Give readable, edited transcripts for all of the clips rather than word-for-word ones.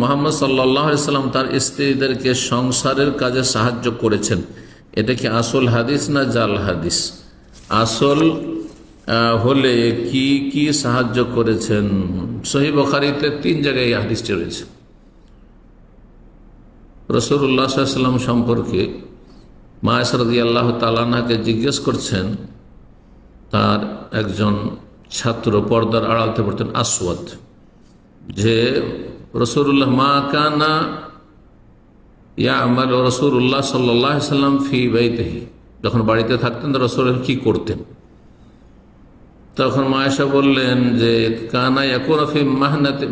মুহাম্মদ সাল্লাল্লাহু আলাইহি সাল্লাম তার স্ত্রীদেরকে সংসারের কাজে সাহায্য করেছেন, এটা কি আসল হাদিস না জাল হাদিস? আসল হলে কি কি সাহায্য করেছেন? সহিহ বুখারীতে 3 জায়গায় এই হাদিসটি রয়েছে। রাসূলুল্লাহ সাল্লাল্লাহু আলাইহি ওয়াসাল্লাম সম্পর্কে মা আয়েশা রাদিয়াল্লাহু তাআলা আনহাকে জিজ্ঞেস করছেন, তার একজন ছাত্র পর্দার আড়ালতে পড়তেন আসওয়াদ, যে রাসূলুল্লাহ মা কানা ইয়ামাল রাসূলুল্লাহ সাল্লাল্লাহু আলাইহি ওয়াসাল্লাম ফি বাইতিহি, যখন বাড়িতে থাকতেন তো রাসূল কি করতেন? তখন মা আয়েশা বললেন যে কানা ইয়াকুনু ফি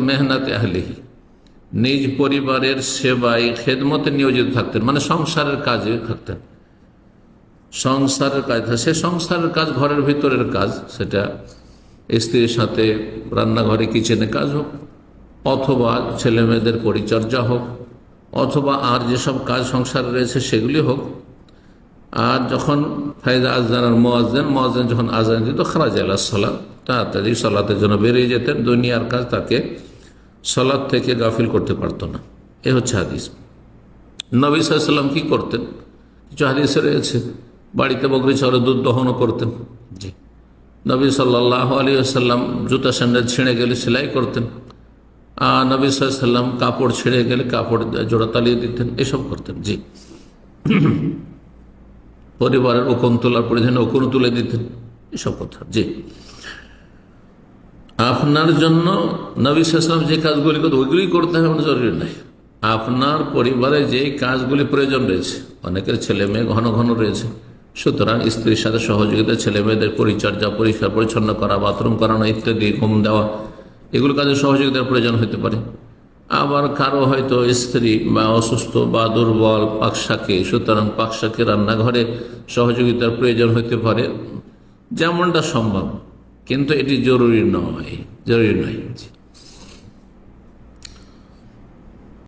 মেহনাতি আহলিহি, নিজ পরিবারের সেবায় খেদমতে নিয়োজিত থাকতেন, মানে সংসারের কাজে থাকতেন। সংসারের কাজ, সে সংসারের কাজ ঘরের ভিতরের কাজ, সেটা স্ত্রীর সাথে রান্নাঘরে কিচেনে কাজ হোক, অথবা ছেলে মেয়েদের পরিচর্যা হোক, অথবা আর যেসব কাজ সংসারে রয়েছে সেগুলি হোক। আর যখন ফাইজা আজানার মুয়াজ্জিন যখন আজান দিত খারাজ আলা সালাত, তাড়াতাড়ি সালাতের জন্য বেরিয়ে যেতেন। দুনিয়ার কাজ তাকে সালাত থেকে গাফিল করতে পারত না। এ হচ্ছে হাদিস। নবী সাল্লাল্লাহু আলাইহি ওয়াসাল্লাম কি করতেন? কিছু হাদিসে রয়েছে বাড়িতে বকরি ছাগলের দুধ দহনও করতেন। জি, নবী সাল্লাল্লাহু আলাইহি ওয়াসাল্লাম জুতা স্যান্ডেল ছিঁড়ে গেলে সেলাই করতেন। নবী সাল্লাল্লাহু আলাইহি ওয়াসাল্লাম কাপড় ছিঁড়ে গেলে কাপড় জোড়া তালিয়ে দিতেন, এসব করতেন। জি, পরিবারের ওকন তোলার পরিধানে ওকন তুলে দিতেন, এসব কথা। জি, আপনার জন্য নবী সাল্লাল্লাহু আলাইহি ওয়াসাল্লাম যে কাজগুলি করতে ওইগুলি করতে হবে জরুরি নয়। আপনার পরিবারে যে কাজগুলি প্রয়োজন রয়েছে, অনেকের ছেলে মেয়ে ঘন ঘন রয়েছে, সুতরাং স্ত্রীর সাথে সহযোগিতা, ছেলে মেয়েদের পরিচর্যা, পরিষ্কার পরিচ্ছন্ন করা, বাথরুম করানো ইত্যাদি, ঘুম দেওয়া, এগুলো কাজে সহযোগিতার প্রয়োজন হতে পারে। আবার কারো হয়তো স্ত্রী বা অসুস্থ বা দুর্বল, পাকশাকে, সুতরাং পাকশাকে রান্নাঘরে সহযোগিতার প্রয়োজন হতে পারে, যেমনটা সম্ভব, কিন্তু এটি জরুরি নয়।